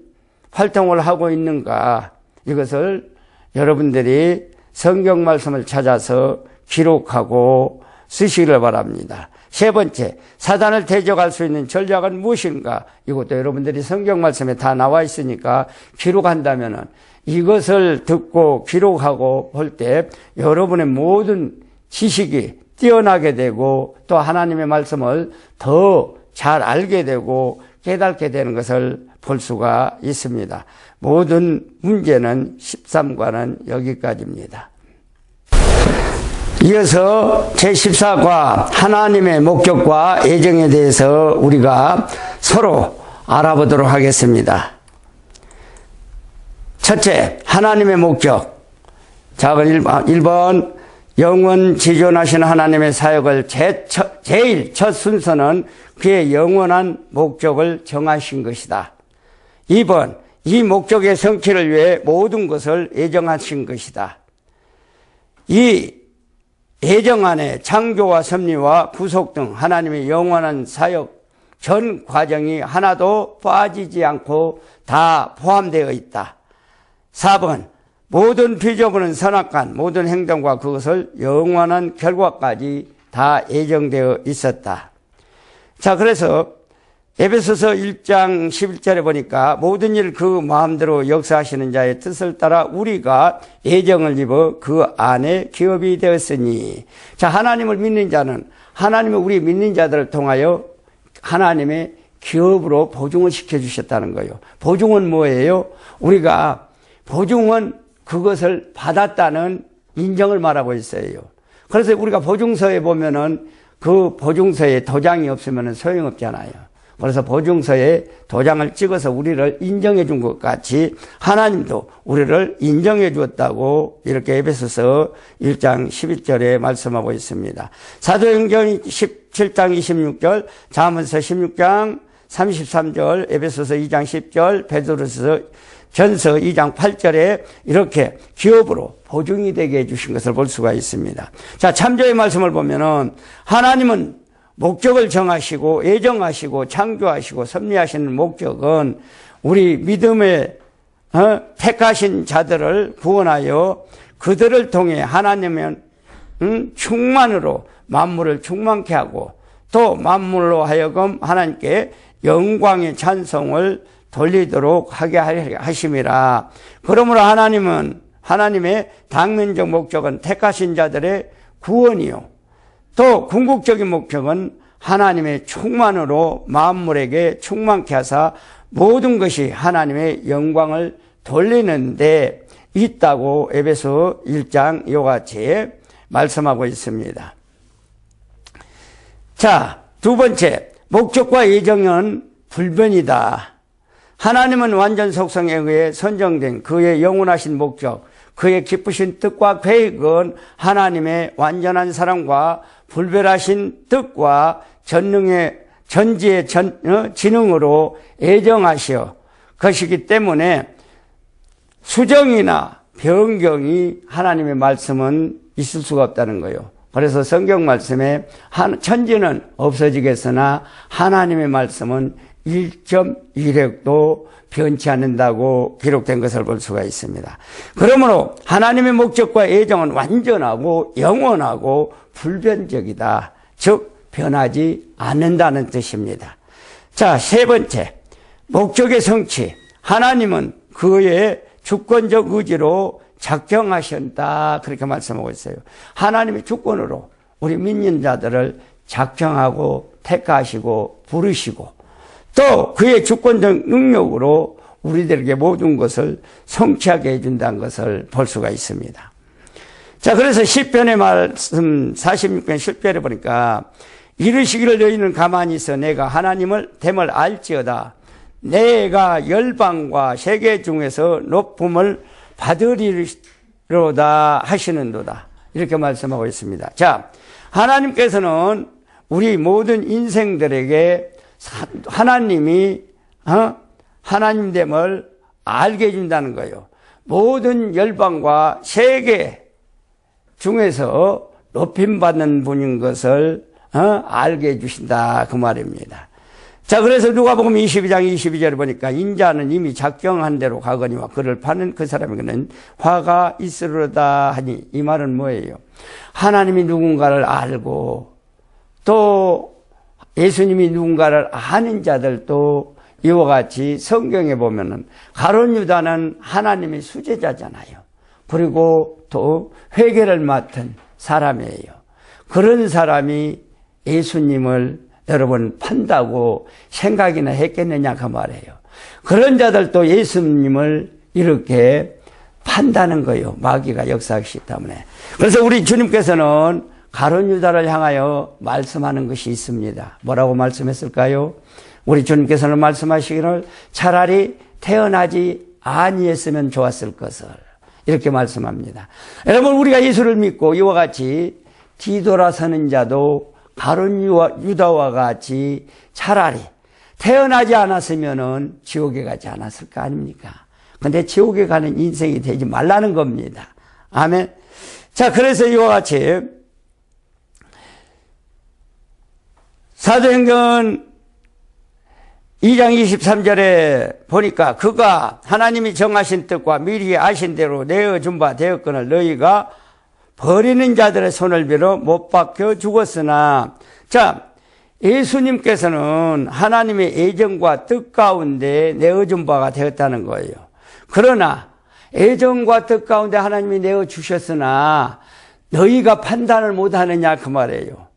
활동을 하고 있는가? 이것을 여러분들이 성경 말씀을 찾아서 기록하고 쓰시기를 바랍니다. 세 번째, 사단을 대적할 수 있는 전략은 무엇인가? 이것도 여러분들이 성경 말씀에 다 나와 있으니까 기록한다면은 이것을 듣고 기록하고 볼 때 여러분의 모든 지식이 뛰어나게 되고 또 하나님의 말씀을 더 잘 알게 되고 깨닫게 되는 것을 볼 수가 있습니다. 모든 문제는 13과는 여기까지입니다. 이어서 제14과 하나님의 목적과 예정에 대해서 우리가 서로 알아보도록 하겠습니다. 첫째, 하나님의 목적. 자, 1번 영원 지존하신 하나님의 사역을 제일 첫 순서는 그의 영원한 목적을 정하신 것이다. 2번, 이 목적의 성취를 위해 모든 것을 예정하신 것이다. 이 예정 안에 창조와 섭리와 구속 등 하나님의 영원한 사역 전 과정이 하나도 빠지지 않고 다 포함되어 있다. 4번, 모든 비춰보는 선악간 모든 행동과 그것을 영원한 결과까지 다 예정되어 있었다. 자, 그래서 에베소서 1장 11절에 보니까 모든 일 그 마음대로 역사하시는 자의 뜻을 따라 우리가 예정을 입어 그 안에 기업이 되었으니. 자, 하나님을 믿는 자는 하나님은 우리 믿는 자들을 통하여 하나님의 기업으로 보증을 시켜주셨다는 거예요. 보증은 뭐예요? 우리가 보증은 그것을 받았다는 인정을 말하고 있어요. 그래서 우리가 보증서에 보면은 그 보증서에 도장이 없으면 소용없잖아요. 그래서 보증서에 도장을 찍어서 우리를 인정해 준 것 같이 하나님도 우리를 인정해 주었다고 이렇게 에베소서 1장 11절에 말씀하고 있습니다. 사도행전 17장 26절, 잠언서 16장 33절, 에베소서 2장 10절, 베드로서 전서 2장 8절에 이렇게 기업으로 보증이 되게 해주신 것을 볼 수가 있습니다. 자, 참조의 말씀을 보면은 하나님은 목적을 정하시고 예정하시고 창조하시고 섭리하시는 목적은 우리 믿음에 택하신 자들을 구원하여 그들을 통해 하나님은 충만으로 만물을 충만케 하고 또 만물로 하여금 하나님께 영광의 찬송을 돌리도록 하게 하심이라. 그러므로 하나님은 하나님의 당면적 목적은 택하신 자들의 구원이요. 또 궁극적인 목적은 하나님의 충만으로 만물에게 충만케 하사 모든 것이 하나님의 영광을 돌리는 데 있다고 에베소 1장 이와 같이 말씀하고 있습니다. 자, 두 번째, 목적과 예정은 불변이다. 하나님은 완전 속성에 의해 선정된 그의 영원하신 목적, 그의 기쁘신 뜻과 계획은 하나님의 완전한 사랑과 불변하신 뜻과 전지의 지능으로 예정하시어 것이기 때문에 수정이나 변경이 하나님의 말씀은 있을 수가 없다는 거예요. 그래서 성경 말씀에 천지는 없어지겠으나 하나님의 말씀은 1.1획도 변치 않는다고 기록된 것을 볼 수가 있습니다. 그러므로 하나님의 목적과 예정은 완전하고 영원하고 불변적이다. 즉 변하지 않는다는 뜻입니다. 자, 세 번째, 목적의 성취. 하나님은 그의 주권적 의지로 작정하셨다. 그렇게 말씀하고 있어요. 하나님의 주권으로 우리 믿는 자들을 작정하고 택하시고 부르시고 또 그의 주권적 능력으로 우리들에게 모든 것을 성취하게 해준다는 것을 볼 수가 있습니다. 자, 그래서 시편의 말씀 46편 10절에 보니까 이르시기를 너희는 가만히 있어 내가 하나님을 됨을 알지어다. 내가 열방과 세계 중에서 높음을 받으리로다 하시는도다. 이렇게 말씀하고 있습니다. 자, 하나님께서는 우리 모든 인생들에게 하나님이 하나님됨을 알게 해준다는 거예요. 모든 열방과 세계 중에서 높임받는 분인 것을 알게 해주신다 그 말입니다. 자, 그래서 누가복음 22장 22절에 보니까 인자는 이미 작정한 대로 가거니와 그를 파는 그 사람에게는 화가 있으리로다 하니, 이 말은 뭐예요? 하나님이 누군가를 알고 또 예수님이 누군가를 아는 자들도 이와 같이 성경에 보면은 가룟 유다는 하나님의 수제자잖아요. 그리고 또 회개를 맡은 사람이에요. 그런 사람이 예수님을 여러분 판다고 생각이나 했겠느냐 그 말이에요. 그런 자들도 예수님을 이렇게 판다는 거예요. 마귀가 역사하기 때문에. 그래서 우리 주님께서는 가룟 유다를 향하여 말씀하는 것이 있습니다. 뭐라고 말씀했을까요? 우리 주님께서는 말씀하시기를 차라리 태어나지 아니했으면 좋았을 것을, 이렇게 말씀합니다. 여러분, 우리가 예수를 믿고 이와 같이 뒤돌아서는 자도 가룟 유다와 같이 차라리 태어나지 않았으면 지옥에 가지 않았을 거 아닙니까? 근데 지옥에 가는 인생이 되지 말라는 겁니다. 아멘. 자, 그래서 이와 같이 사도행전 2장 23절에 보니까 그가 하나님이 정하신 뜻과 미리 아신 대로 내어준 바 되었거늘 너희가 버리는 자들의 손을 빌어 못 박혀 죽었으나, 자, 예수님께서는 하나님의 애정과 뜻 가운데 내어준 바가 되었다는 거예요. 그러나 애정과 뜻 가운데 하나님이 내어주셨으나 너희가 판단을 못하느냐 그 말이에요.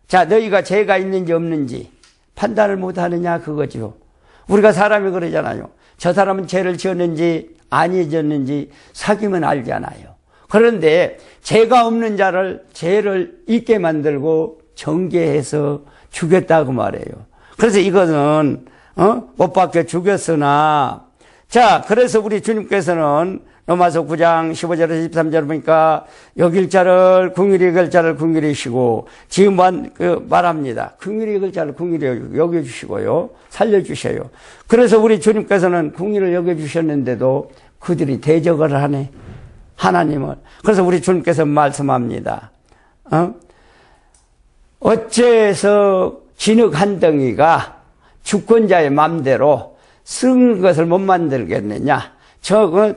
자, 너희가 죄가 있는지 없는지 판단을 못하느냐 그거죠. 우리가 사람이 그러잖아요. 저 사람은 죄를 지었는지 안 지었는지 사귀면 알잖아요. 그런데 죄가 없는 자를 죄를 있게 만들고 정죄해서 죽였다고 말해요. 그래서 이것은 못 박혀 죽였으나, 자, 그래서 우리 주님께서는 로마서 9장 15절에서 13절 보니까 여길 자를 긍휼히 여길 자를 긍휼히 여기시고, 지금 말합니다. 긍휼히 여길 자를 긍휼히 여겨주시고요, 살려주셔요. 그래서 우리 주님께서는 긍휼을 여겨주셨는데도 그들이 대적을 하네, 하나님을. 그래서 우리 주님께서 말씀합니다. 어째서 진흙 한 덩이가 주권자의 맘대로 쓴 것을 못 만들겠느냐?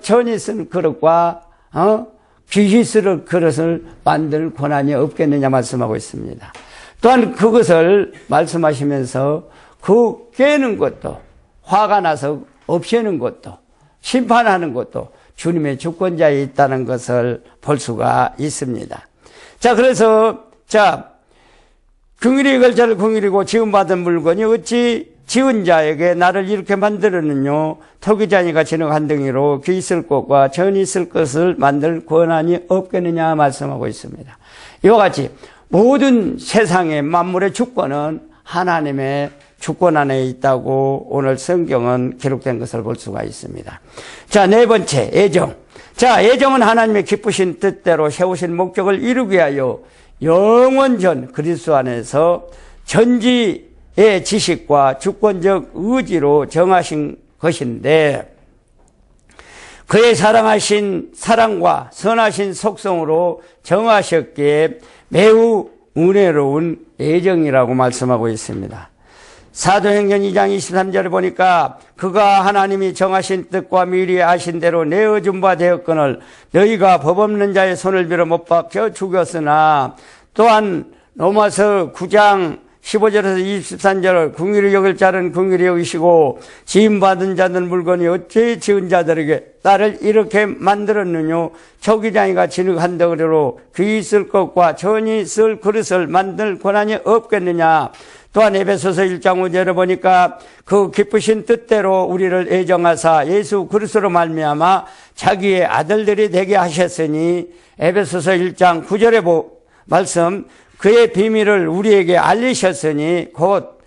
전이 쓴 그릇과 귀시 쓸 그릇을 만들 권한이 없겠느냐 말씀하고 있습니다. 또한 그것을 말씀하시면서 그 깨는 것도, 화가 나서 없애는 것도, 심판하는 것도 주님의 주권자에 있다는 것을 볼 수가 있습니다. 자, 그래서 긍휼히 여길 자를 긍휼히 여기고 지음받은 물건이 어찌 지은 자에게 나를 이렇게 만들었느뇨? 토기장이가 진흙 한 덩이로 귀 있을 것과 전이 있을 것을 만들 권한이 없겠느냐 말씀하고 있습니다. 이와 같이 모든 세상의 만물의 주권은 하나님의 주권 안에 있다고 오늘 성경은 기록된 것을 볼 수가 있습니다. 자, 네 번째, 애정. 자, 애정은 하나님의 기쁘신 뜻대로 세우신 목적을 이루기 위하여 영원전 그리스도 안에서 전지의 지식과 주권적 의지로 정하신 것인데, 그의 사랑하신 사랑과 선하신 속성으로 정하셨기에 매우 은혜로운 애정이라고 말씀하고 있습니다. 사도행전 2장 23절에 보니까 그가 하나님이 정하신 뜻과 미리 아신 대로 내어준 바 되었거늘 너희가 법 없는 자의 손을 빌어 못 박혀 죽였으나, 또한 로마서 9장 15절에서 23절 긍휼히 여길 자는 긍휼히 여기시고 지음받은 자는 물건이 어찌 지은 자들에게 나를 이렇게 만들었느뇨? 초기장이가 진흙 한 덩이로 귀 있을 것과 전이 있을 그릇을 만들 권한이 없겠느냐? 또한 에베소서 1장 5절에 보니까 그 기쁘신 뜻대로 우리를 애정하사 예수 그리스도로 말미암아 자기의 아들들이 되게 하셨으니, 에베소서 1장 9절에 말씀, 그의 비밀을 우리에게 알리셨으니 곧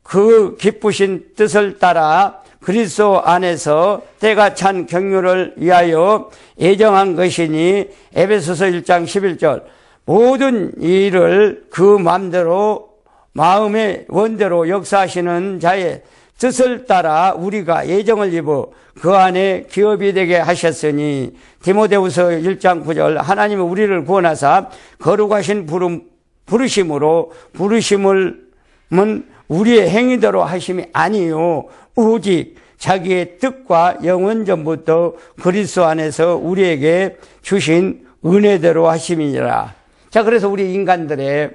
그 기쁘신 뜻을 따라 그리스도 안에서 때가 찬 경륜을 위하여 예정한 것이니 에베소서 1장 11절 모든 일을 그 맘대로 마음의 원대로 역사하시는 자의 뜻을 따라 우리가 예정을 입어 그 안에 기업이 되게 하셨으니 디모데후서 1장 9절 하나님은 우리를 구원하사 거룩하신 부르심으로 부르심은 우리의 행위대로 하심이 아니요 오직 자기의 뜻과 영원 전부터 그리스도 안에서 우리에게 주신 은혜대로 하심이니라. 자, 그래서 우리 인간들의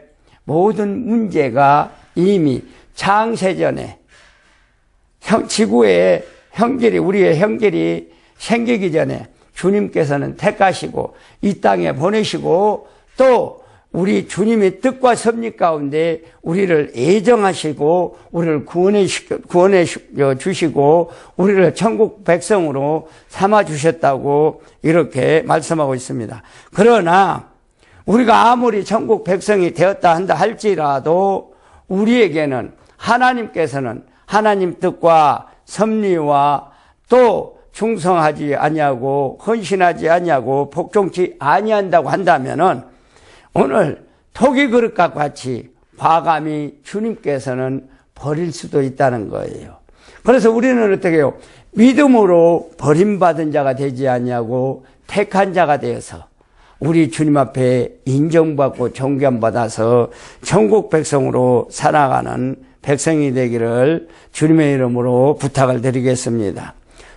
모든 문제가 이미 창세전에 지구의 형질이 우리의 형질이 생기기 전에 주님께서는 택하시고 이 땅에 보내시고 또 우리 주님의 뜻과 섭리 가운데 우리를 애정하시고 우리를 구원해 주시고 우리를 천국 백성으로 삼아 주셨다고 이렇게 말씀하고 있습니다. 그러나 우리가 아무리 천국 백성이 되었다 한다 할지라도 우리에게는 하나님께서는 하나님 뜻과 섭리와 또 충성하지 아니하고 헌신하지 아니하고 복종치 아니한다고 한다면은 오늘 토기 그릇과 같이 과감히 주님께서는 버릴 수도 있다는 거예요. 그래서 우리는 어떻게 해요? 믿음으로 버림받은 자가 되지 아니하고 택한 자가 되어서 우리 주님 앞에 인정받고 존경받아서 천국 백성으로 살아가는 백성이 되기를 주님의 이름으로 부탁을 드리겠습니다.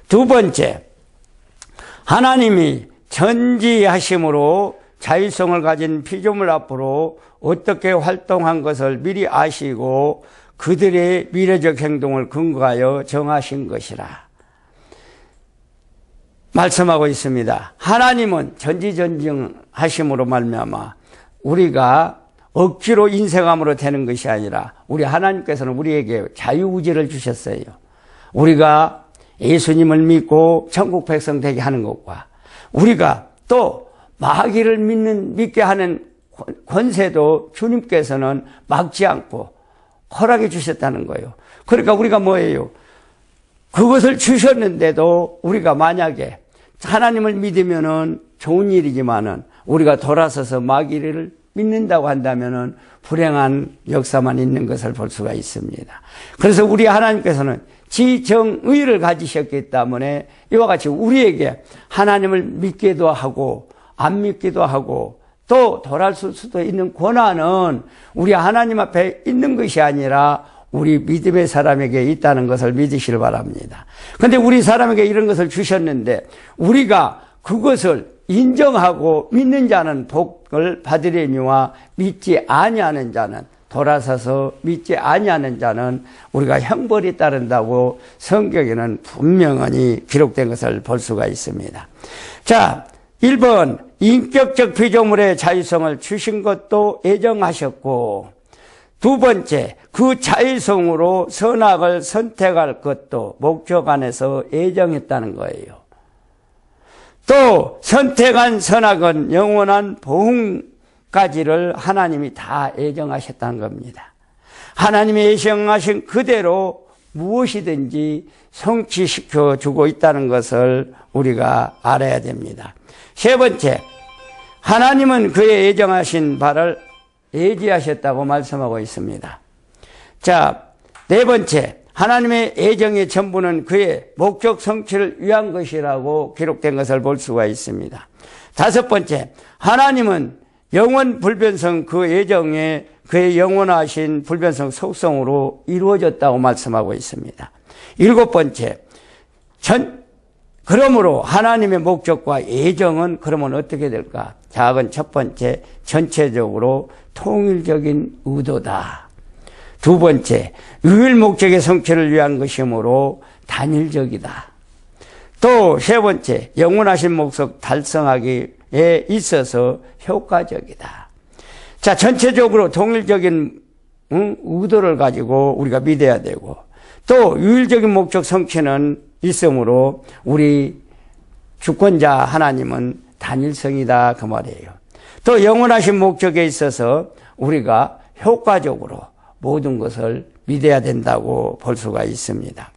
두 번째, 하나님이 전지하심으로 자율성을 가진 피조물 앞으로 어떻게 활동한 것을 미리 아시고 그들의 미래적 행동을 근거하여 정하신 것이라 말씀하고 있습니다. 하나님은 전지전능하심으로 말미암아 우리가 억지로 인생함으로 되는 것이 아니라 우리 하나님께서는 우리에게 자유의지를 주셨어요. 우리가 예수님을 믿고 천국 백성 되게 하는 것과 우리가 또 마귀를 믿게 하는 권세도 주님께서는 막지 않고 허락해 주셨다는 거예요. 그러니까 우리가 뭐예요? 그것을 주셨는데도 우리가 만약에 하나님을 믿으면은 좋은 일이지만은 우리가 돌아서서 마귀를 믿는다고 한다면은 불행한 역사만 있는 것을 볼 수가 있습니다. 그래서 우리 하나님께서는 지정의를 가지셨기 때문에 이와 같이 우리에게 하나님을 믿기도 하고 안 믿기도 하고 또 돌아설 수도 있는 권한은 우리 하나님 앞에 있는 것이 아니라 우리 믿음의 사람에게 있다는 것을 믿으시길 바랍니다. 그런데 우리 사람에게 이런 것을 주셨는데 우리가 그것을 인정하고 믿는 자는 복을 받으려니와 믿지 아니하는 자는 돌아서서 믿지 아니하는 자는 우리가 형벌이 따른다고 성경에는 분명히 기록된 것을 볼 수가 있습니다. 자, 1번 인격적 피조물의 자유성을 주신 것도 예정하셨고 두 번째 그 자유성으로 선악을 선택할 것도 목적 안에서 예정했다는 거예요. 또 선택한 선악은 영원한 보응까지를 하나님이 다 예정하셨다는 겁니다. 하나님이 예정하신 그대로 무엇이든지 성취시켜 주고 있다는 것을 우리가 알아야 됩니다. 세 번째, 하나님은 그의 예정하신 바를 예지하셨다고 말씀하고 있습니다. 자, 네 번째, 하나님의 예정의 전부는 그의 목적 성취를 위한 것이라고 기록된 것을 볼 수가 있습니다. 다섯 번째, 하나님은 영원 불변성 그 예정에 그의 영원하신 불변성 속성으로 이루어졌다고 말씀하고 있습니다. 일곱 번째, 그러므로 하나님의 목적과 예정은 그러면 어떻게 될까? 작은 첫 번째, 전체적으로 통일적인 의도다. 두 번째, 유일 목적의 성취를 위한 것이므로 단일적이다. 또 세 번째, 영원하신 목적 달성하기에 있어서 효과적이다. 자, 전체적으로 통일적인 의도를 가지고 우리가 믿어야 되고 또 유일적인 목적 성취는 있으므로 우리 주권자 하나님은 단일성이다 그 말이에요. 또 영원하신 목적에 있어서 우리가 효과적으로 모든 것을 믿어야 된다고 볼 수가 있습니다.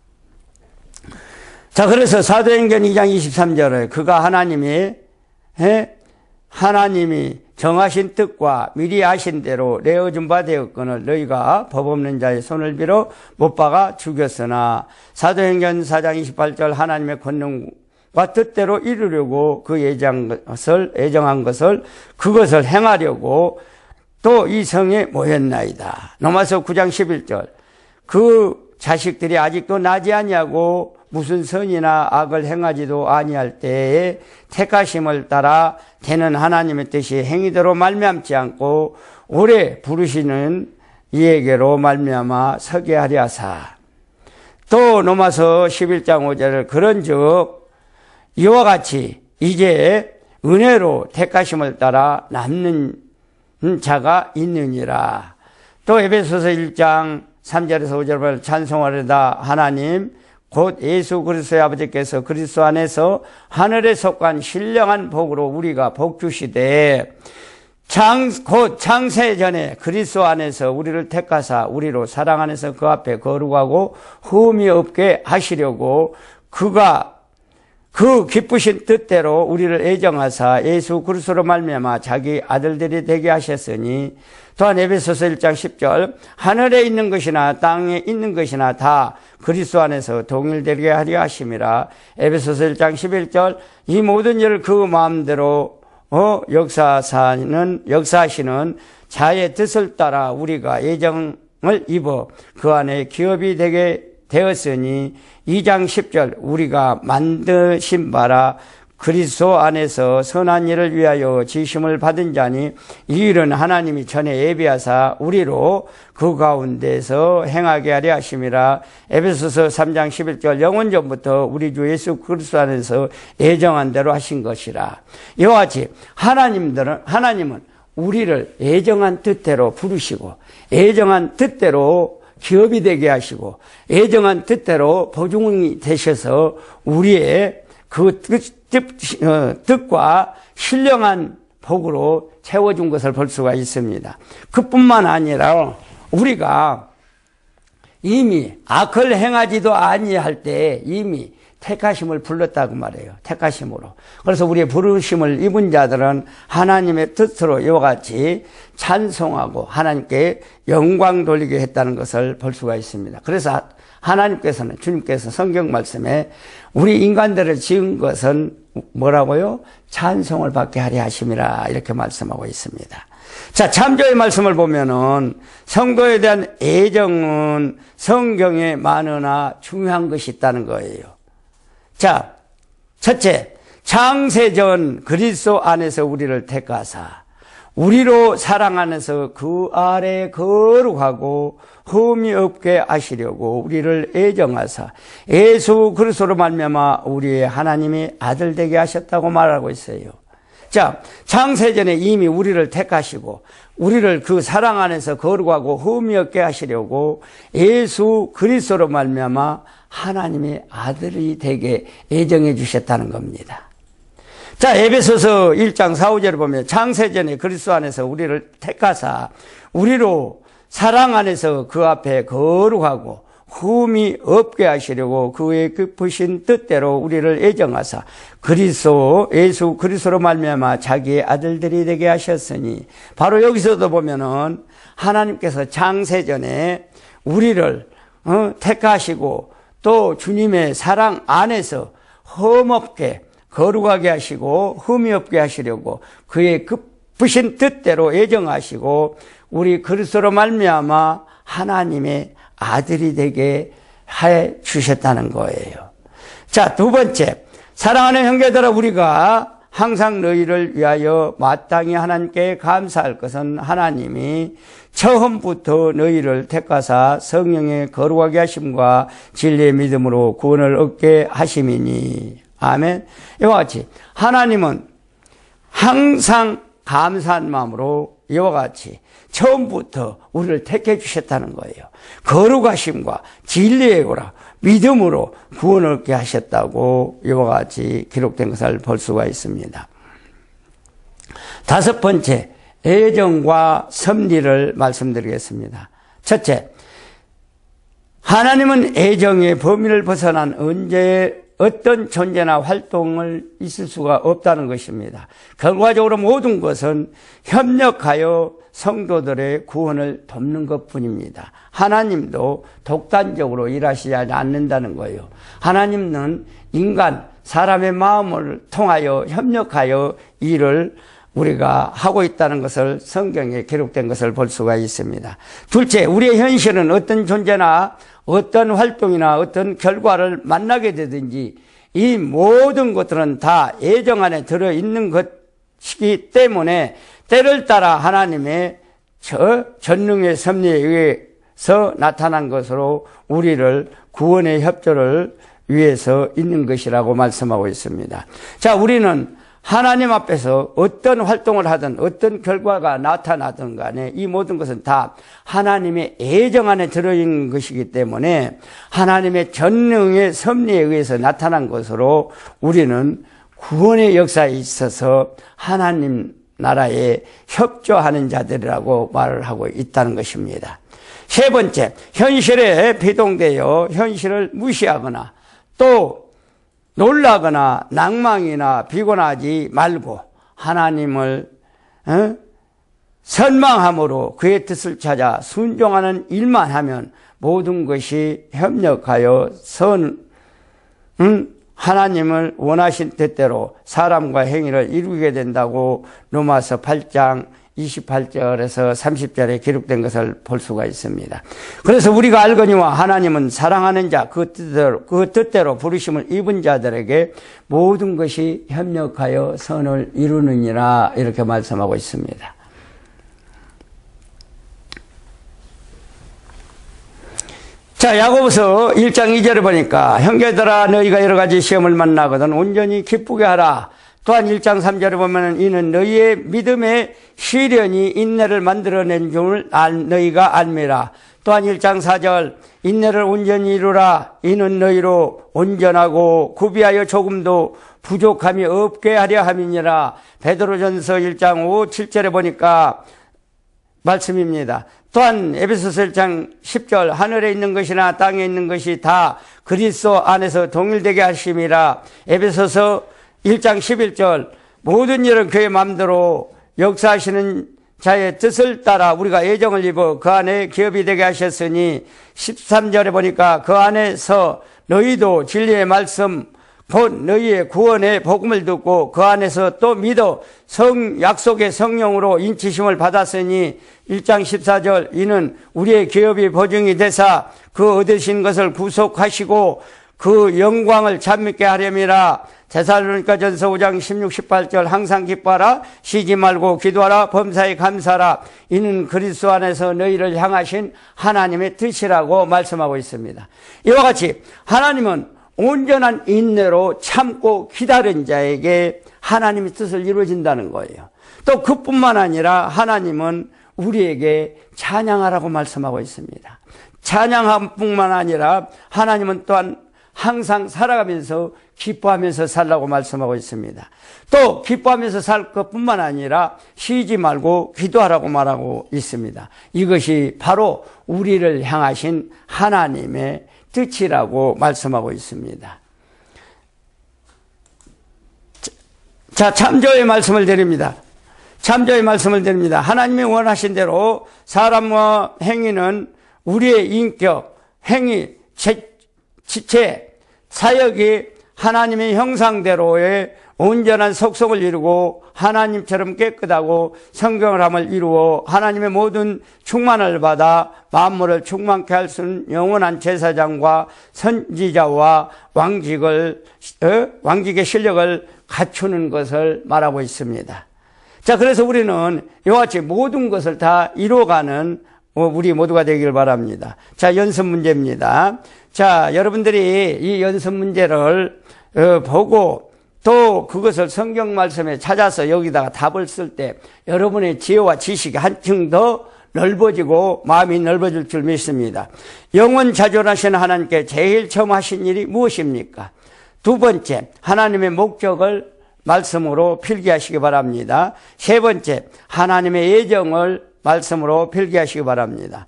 자, 그래서 사도행전 2장 23절에 그가 하나님이 정하신 뜻과 미리 아신 대로 내어준 바 되었거늘 너희가 법 없는 자의 손을 빌어 못 박아 죽였으나 사도행전 4장 28절 하나님의 권능과 뜻대로 이루려고 그 예정한 것을 그것을 행하려고 또 이 성에 모였나이다. 로마서 9장 11절 그 자식들이 아직도 나지 아니하고 무슨 선이나 악을 행하지도 아니할 때에 택하심을 따라 되는 하나님의 뜻이 행위대로 말미암지 않고 오래 부르시는 이에게로 말미암아 서게 하려 하사. 또 로마서 11장 5절을 그런즉 이와 같이 이제 은혜로 택하심을 따라 남는 자가 있느니라. 또 에베소서 1장 3절에서 5절을 찬송하려다 하나님 곧 예수 그리스도의 아버지께서 그리스도 안에서 하늘에 속한 신령한 복으로 우리가 복 주시되 곧 창세전에 그리스도 안에서 우리를 택하사 우리로 사랑 안에서 그 앞에 거룩하고 흠이 없게 하시려고 그가 그 기쁘신 뜻대로 우리를 애정하사 예수 그리스도로 말미암아 자기 아들들이 되게 하셨으니 또한 에베소서 1장 10절 하늘에 있는 것이나 땅에 있는 것이나 다 그리스도 안에서 동일되게 하려 하심이라. 에베소서 1장 11절 이 모든 일을 그 마음대로 역사하시는 자의 뜻을 따라 우리가 예정을 입어 그 안에 기업이 되게 되었으니 2장 10절 우리가 만드신 바라 그리스도 안에서 선한 일을 위하여 지심을 받은 자니 이 일은 하나님이 전에 예비하사 우리로 그 가운데서 행하게 하려 하심이라. 에베소서 3장 11절 영원 전부터 우리 주 예수 그리스도 안에서 예정한 대로 하신 것이라. 이와 같이 하나님은 우리를 예정한 뜻대로 부르시고 예정한 뜻대로 기업이 되게 하시고 예정한 뜻대로 보증이 되셔서 우리의 그 뜻과 신령한 복으로 채워준 것을 볼 수가 있습니다. 그뿐만 아니라 우리가 이미 악을 행하지도 아니할 때 이미 택하심을 불렀다고 말해요. 택하심으로. 그래서 우리의 부르심을 입은 자들은 하나님의 뜻으로 이와 같이 찬송하고 하나님께 영광 돌리게 했다는 것을 볼 수가 있습니다. 그래서 하나님께서는 주님께서 성경 말씀에 우리 인간들을 지은 것은 뭐라고요? 찬송을 받게 하려 하심이라 이렇게 말씀하고 있습니다. 자, 참조의 말씀을 보면은 성도에 대한 애정은 성경에 많으나 중요한 것이 있다는 거예요. 자, 첫째, 창세전 그리스도 안에서 우리를 택하사 우리로 사랑 안에서 그 아래 거룩하고 흠이 없게 하시려고 우리를 애정하사 예수 그리스도로 말미암아 우리의 하나님이 아들 되게 하셨다고 말하고 있어요. 자, 창세전에 이미 우리를 택하시고 우리를 그 사랑 안에서 거룩하고 흠이 없게 하시려고 예수 그리스도로 말미암아 하나님의 아들이 되게 애정해 주셨다는 겁니다. 자, 에베소서 1장 4, 5절을 보면 창세전에 그리스도 안에서 우리를 택하사 우리로 사랑 안에서 그 앞에 거룩하고 흠이 없게 하시려고 그의 깊으신 뜻대로 우리를 애정하사 예수 그리스도로 말미암아 자기의 아들들이 되게 하셨으니 바로 여기서도 보면은 하나님께서 창세전에 우리를 택하시고 또 주님의 사랑 안에서 흠없게 거룩하게 하시고 흠이 없게 하시려고 그의 깊으신 뜻대로 애정하시고 우리 그리스도로 말미암아 하나님의 아들이 되게 해 주셨다는 거예요. 자, 두 번째, 사랑하는 형제들아 우리가 항상 너희를 위하여 마땅히 하나님께 감사할 것은 하나님이 처음부터 너희를 택하사 성령의 거룩하게 하심과 진리의 믿음으로 구원을 얻게 하심이니. 아멘. 이와 같이 하나님은 항상 감사한 마음으로 이와 같이 처음부터 우리를 택해 주셨다는 거예요. 거룩하심과 진리의 거라 믿음으로 구원을 얻게 하셨다고 이와 같이 기록된 것을 볼 수가 있습니다. 다섯 번째, 애정과 섭리를 말씀드리겠습니다. 첫째, 하나님은 애정의 범위를 벗어난 언제 어떤 존재나 활동을 있을 수가 없다는 것입니다. 결과적으로 모든 것은 협력하여 성도들의 구원을 돕는 것뿐입니다. 하나님도 독단적으로 일하시지 않는다는 거예요. 하나님은 인간, 사람의 마음을 통하여 협력하여 일을 우리가 하고 있다는 것을 성경에 기록된 것을 볼 수가 있습니다. 둘째, 우리의 현실은 어떤 존재나 어떤 활동이나 어떤 결과를 만나게 되든지 이 모든 것들은 다 애정 안에 들어있는 것이기 때문에 때를 따라 하나님의 전능의 섭리에 의해서 나타난 것으로 우리를 구원의 협조를 위해서 있는 것이라고 말씀하고 있습니다. 자, 우리는 하나님 앞에서 어떤 활동을 하든 어떤 결과가 나타나든 간에 이 모든 것은 다 하나님의 애정 안에 들어있는 것이기 때문에 하나님의 전능의 섭리에 의해서 나타난 것으로 우리는 구원의 역사에 있어서 하나님 나라에 협조하는 자들이라고 말을 하고 있다는 것입니다. 세 번째, 현실에 비동되어 현실을 무시하거나 또 놀라거나 낭망이나 비곤하지 말고 하나님을 선망함으로 그의 뜻을 찾아 순종하는 일만 하면 모든 것이 협력하여 하나님을 원하신 뜻대로 사람과 행위를 이루게 된다고 로마서 8장 28절에서 30절에 기록된 것을 볼 수가 있습니다. 그래서 우리가 알거니와 하나님은 사랑하는 자, 그 뜻대로 부르심을 입은 자들에게 모든 것이 협력하여 선을 이루느니라 이렇게 말씀하고 있습니다. 자, 야고보서 1장 2절에 보니까 형제들아 너희가 여러 가지 시험을 만나거든 온전히 기쁘게 하라. 또한 1장 3절에 보면 이는 너희의 믿음의 시련이 인내를 만들어낸 줄 너희가 알미라. 또한 1장 4절 인내를 온전히 이루라. 이는 너희로 온전하고 구비하여 조금도 부족함이 없게 하려 함이니라. 베드로전서 1장 5, 7절에 보니까 말씀입니다. 또한 에베소서 1장 10절 하늘에 있는 것이나 땅에 있는 것이 다 그리스도 안에서 동일되게 하심이라. 에베소서 1장 11절 모든 일은 그의 마음대로 역사하시는 자의 뜻을 따라 우리가 애정을 입어 그 안에 기업이 되게 하셨으니 13절에 보니까 그 안에서 너희도 진리의 말씀 곧 너희의 구원의 복음을 듣고 그 안에서 또 믿어 약속의 성령으로 인치심을 받았으니 1장 14절 이는 우리의 기업이 보증이 되사 그 얻으신 것을 구속하시고 그 영광을 찬미케 하렴이라. 데살로니가전서 5장 16, 18절 항상 기뻐하라 쉬지 말고 기도하라 범사에 감사하라 이는 그리스도 안에서 너희를 향하신 하나님의 뜻이라고 말씀하고 있습니다. 이와 같이 하나님은 온전한 인내로 참고 기다린 자에게 하나님의 뜻을 이루어진다는 거예요. 또 그뿐만 아니라 하나님은 우리에게 찬양하라고 말씀하고 있습니다. 찬양함뿐만 아니라 하나님은 또한 항상 살아가면서 기뻐하면서 살라고 말씀하고 있습니다. 또 기뻐하면서 살 것뿐만 아니라 쉬지 말고 기도하라고 말하고 있습니다. 이것이 바로 우리를 향하신 하나님의 뜻이라고 말씀하고 있습니다. 자, 참조의 말씀을 드립니다. 참조의 말씀을 드립니다. 하나님이 원하신 대로 사람과 행위는 우리의 인격, 행위, 지체, 사역이 하나님의 형상대로의 온전한 속성을 이루고 하나님처럼 깨끗하고 성경을함을 이루어 하나님의 모든 충만을 받아 만물을 충만케 할 수 있는 영원한 제사장과 선지자와 왕직의 실력을 갖추는 것을 말하고 있습니다. 자, 그래서 우리는 이와 같이 모든 것을 다 이루어가는 우리 모두가 되기를 바랍니다. 자, 연습 문제입니다. 자, 여러분들이 이 연습 문제를 보고 또 그것을 성경 말씀에 찾아서 여기다가 답을 쓸 때 여러분의 지혜와 지식이 한층 더 넓어지고 마음이 넓어질 줄 믿습니다. 영원 자존하신 하나님께 제일 처음 하신 일이 무엇입니까? 두 번째, 하나님의 목적을 말씀으로 필기하시기 바랍니다. 세 번째, 하나님의 예정을 말씀으로 필기하시기 바랍니다.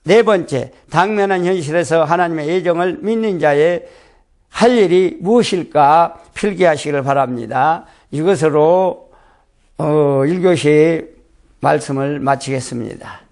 네 번째, 당면한 현실에서 하나님의 예정을 믿는 자의 할 일이 무엇일까 필기하시기를 바랍니다. 이것으로 1교시 말씀을 마치겠습니다.